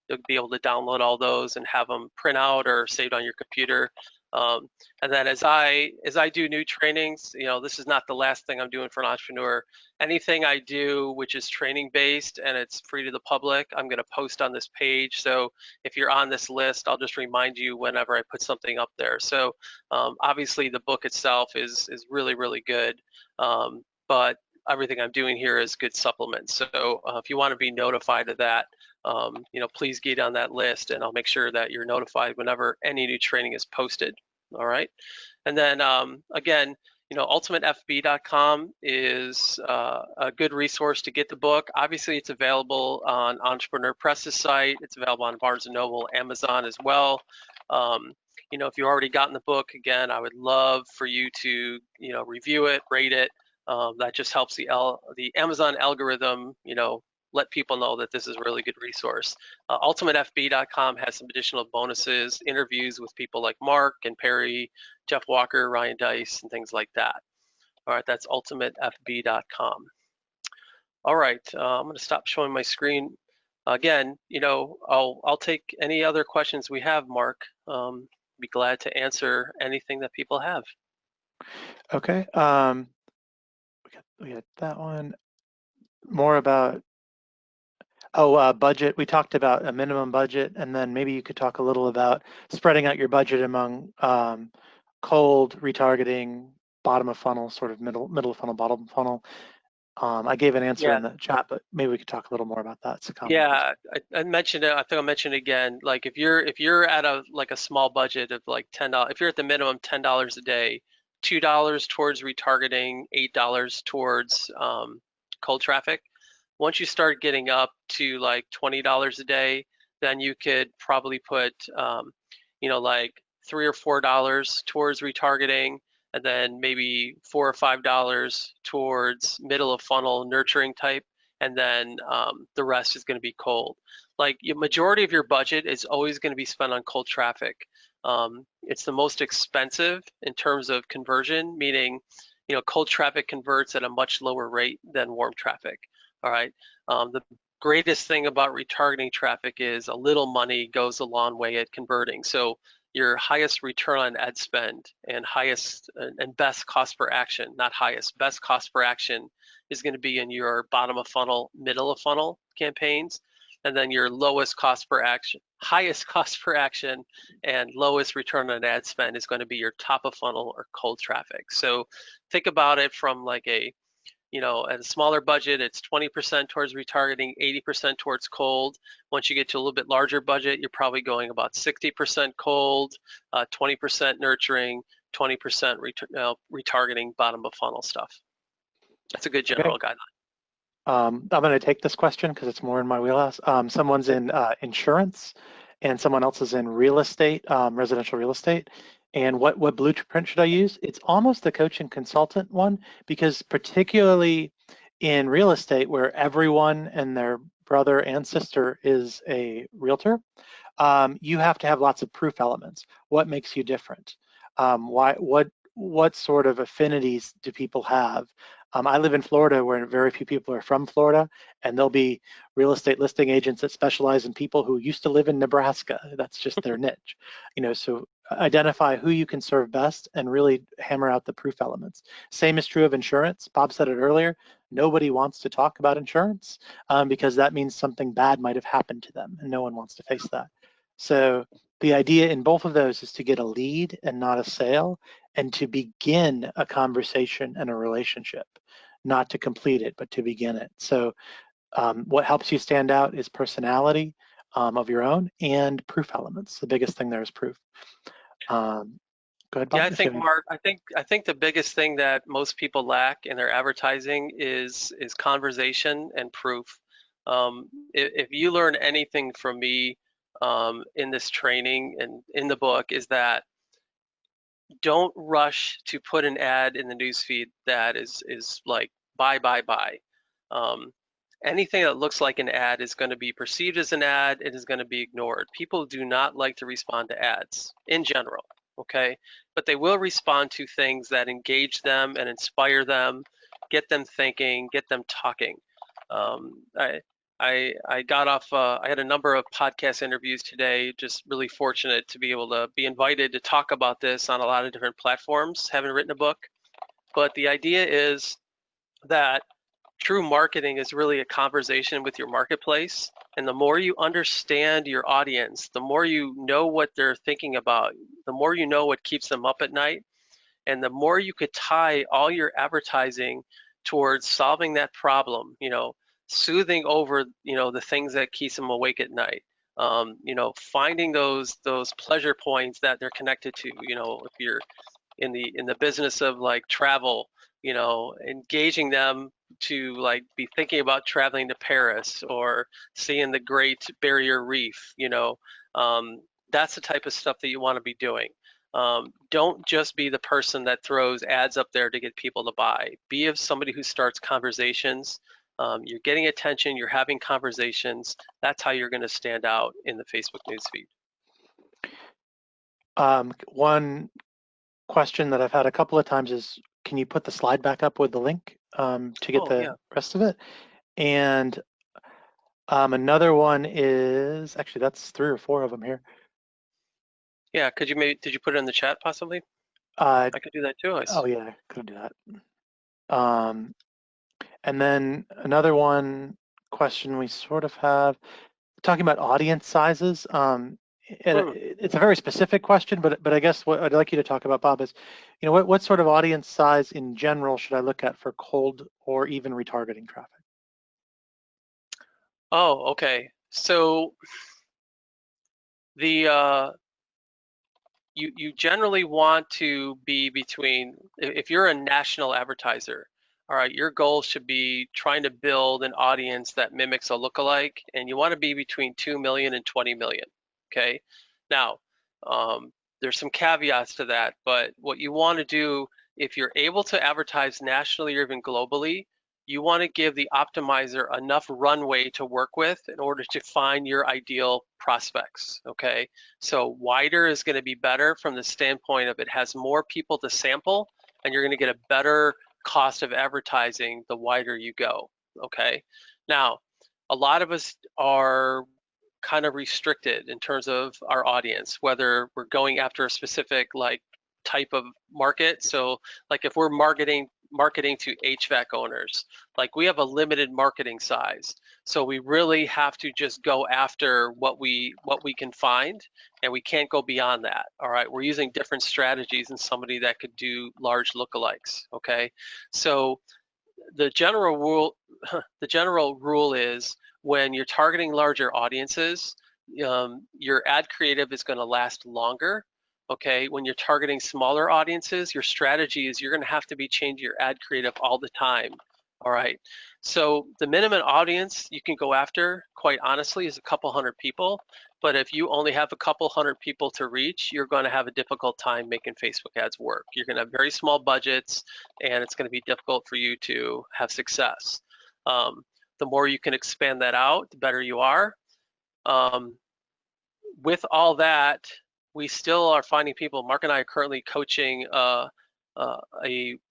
You'll be able to download all those and have them print out or saved on your computer. And then as I do new trainings, this is not the last thing I'm doing for an entrepreneur. Anything I do which is training based and it's free to the public, I'm going to post on this page. So if you're on this list, I'll just remind you whenever I put something up there. So obviously the book itself is really, really good, but everything I'm doing here is good supplements. So if you want to be notified of that, please get on that list, and I'll make sure that you're notified whenever any new training is posted. All right. And then again, ultimatefb.com is a good resource to get the book. Obviously, it's available on Entrepreneur Press's site. It's available on Barnes & Noble, Amazon as well. If you've already gotten the book, again, I would love for you to, review it, rate it. That just helps the Amazon algorithm, let people know that this is a really good resource. UltimateFB.com has some additional bonuses, interviews with people like Mark and Perry, Jeff Walker, Ryan Dice, and things like that. All right, that's UltimateFB.com. All right, I'm going to stop showing my screen. Again, I'll take any other questions we have, Mark. Be glad to answer anything that people have. Okay. We got that one. More about budget. We talked about a minimum budget, and then maybe you could talk a little about spreading out your budget among cold, retargeting, bottom of funnel, sort of middle of funnel, bottom of funnel. I gave an answer in the chat, but maybe we could talk a little more about that. It's a common question. I mentioned it. I think I'll mention it again. Like if you're at a small budget of like $10, if you're at the minimum $10 a day, $2 towards retargeting, $8 towards cold traffic. Once you start getting up to like $20 a day, then you could probably put like $3 or $4 towards retargeting, and then maybe $4 or $5 towards middle of funnel nurturing type, and then the rest is going to be cold. Like the majority of your budget is always going to be spent on cold traffic. It's the most expensive in terms of conversion, meaning cold traffic converts at a much lower rate than warm traffic. All right. The greatest thing about retargeting traffic is a little money goes a long way at converting. So your highest return on ad spend and highest and best cost per action, not highest, best cost per action is going to be in your bottom of funnel, middle of funnel campaigns, and then your lowest cost per action, highest cost per action, and lowest return on ad spend is going to be your top of funnel or cold traffic. So think about it from like at a smaller budget, it's 20% towards retargeting, 80% towards cold. Once you get to a little bit larger budget, you're probably going about 60% cold, 20% nurturing, 20% retargeting bottom of funnel stuff. That's a good general guideline. I'm going to take this question because it's more in my wheelhouse. Someone's in insurance and someone else is in real estate, residential real estate. And what blueprint should I use? It's almost the coach and consultant one, because particularly in real estate where everyone and their brother and sister is a realtor, you have to have lots of proof elements. What makes you different? What sort of affinities do people have? I live in Florida where very few people are from Florida, and there'll be real estate listing agents that specialize in people who used to live in Nebraska. That's just their niche. So identify who you can serve best and really hammer out the proof elements. Same is true of insurance. Bob said it earlier. Nobody wants to talk about insurance because that means something bad might have happened to them, and no one wants to face that. So the idea in both of those is to get a lead and not a sale, and to begin a conversation and a relationship, not to complete it, but to begin it. So what helps you stand out is personality of your own and proof elements. The biggest thing there is proof. Go ahead, Bob. Yeah, I think, Mark, I think the biggest thing that most people lack in their advertising is conversation and proof. If you learn anything from me in this training and in the book, is that don't rush to put an ad in the newsfeed that is like buy. Anything that looks like an ad is going to be perceived as an ad. It is going to be ignored. People do not like to respond to ads in general, okay? But they will respond to things that engage them and inspire them, get them thinking, get them talking. I got off, I had a number of podcast interviews today, just really fortunate to be able to be invited to talk about this on a lot of different platforms. Haven't written a book, but the idea is that true marketing is really a conversation with your marketplace. And the more you understand your audience, the more you know what they're thinking about, the more you know what keeps them up at night, and the more you could tie all your advertising towards solving that problem, soothing over, the things that keeps them awake at night, finding those pleasure points that they're connected to, if you're in the business of like travel, engaging them to like be thinking about traveling to Paris or seeing the Great Barrier Reef, that's the type of stuff that you want to be doing. Don't just be the person that throws ads up there to get people to buy. Be of somebody who starts conversations, You're getting attention, you're having conversations. That's how you're going to stand out in the Facebook newsfeed. One question that I've had a couple of times is, can you put the slide back up with the link to get the rest of it? And another one is, actually that's 3 or 4 of them here. Yeah, did you put it in the chat possibly? I could do that too. Oh yeah, I could do that. And then another question we sort of have, talking about audience sizes. It's a very specific question, but I guess what I'd like you to talk about, Bob, is, what sort of audience size in general should I look at for cold or even retargeting traffic? Oh, okay. So the you generally want to be between, if you're a national advertiser, all right, your goal should be trying to build an audience that mimics a lookalike, and you want to be between 2 million and 20 million. Okay. Now, there's some caveats to that, but what you want to do, if you're able to advertise nationally or even globally, you want to give the optimizer enough runway to work with in order to find your ideal prospects. Okay. So wider is going to be better from the standpoint of it has more people to sample, and you're going to get a better cost of advertising the wider you go. Okay. Now, a lot of us are kind of restricted in terms of our audience, whether we're going after a specific type of market. So like if we're marketing to HVAC owners, like we have a limited marketing size. So we really have to just go after what we can find, and we can't go beyond that. All right, we're using different strategies than somebody that could do large lookalikes. Okay, so the general rule is, when you're targeting larger audiences, your ad creative is going to last longer. Okay, when you're targeting smaller audiences, your strategy is you're going to have to be changing your ad creative all the time. All right, so the minimum audience you can go after, quite honestly, is a couple hundred people. But if you only have a couple hundred people to reach, you're going to have a difficult time making Facebook ads work. You're going to have very small budgets, and it's going to be difficult for you to have success. The more you can expand that out, the better you are. With all that, we still are finding people. Mark and I are currently coaching a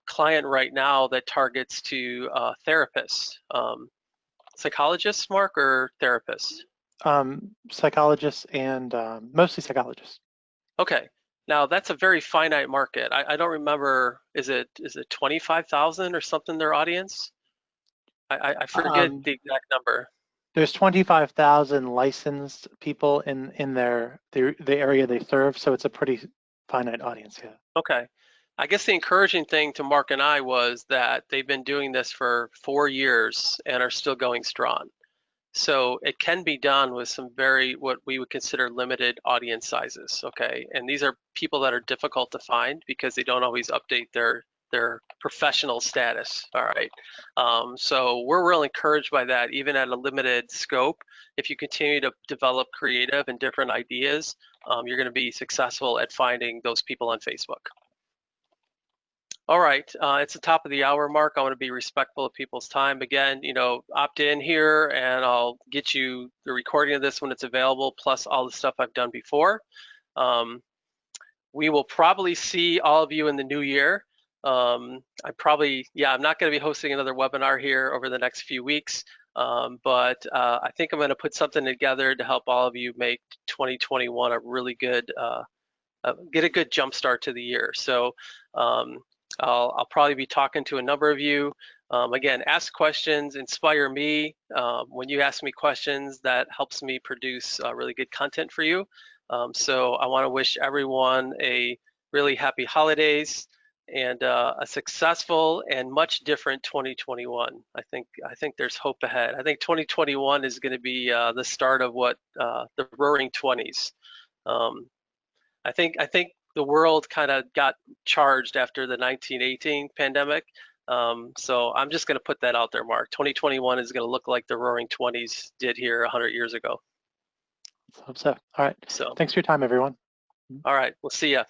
client right now that targets to therapists. Psychologists, Mark, or therapists? Psychologists and mostly psychologists. Okay. Now that's a very finite market. I don't remember, is it 25,000 or something their audience? I forget the exact number. There's 25,000 licensed people in the area they serve, so it's a pretty finite audience. Yeah. Okay. I guess the encouraging thing to Mark and I was that they've been doing this for 4 years and are still going strong. So it can be done with some what we would consider limited audience sizes. Okay. And these are people that are difficult to find because they don't always update their professional status. All right. So we're real encouraged by that, even at a limited scope. If you continue to develop creative and different ideas, you're going to be successful at finding those people on Facebook. All right, it's the top of the hour, Mark. I want to be respectful of people's time. Again, opt in here, and I'll get you the recording of this when it's available, plus all the stuff I've done before. We will probably see all of you in the new year. I'm not going to be hosting another webinar here over the next few weeks, but I think I'm going to put something together to help all of you make 2021 a really good, get a good jump start to the year. So I'll probably be talking to a number of you. Again, ask questions, inspire me. When you ask me questions, that helps me produce really good content for you. So I want to wish everyone a really happy holidays and a successful and much different 2021. I think there's hope ahead. I think 2021 is going to be the start of what the Roaring 20s. I think the world kind of got charged after the 1918 pandemic. So I'm just going to put that out there, Mark. 2021 is going to look like the Roaring 20s did here 100 years ago. Hope so. All right. So thanks for your time, everyone. All right. We'll see ya.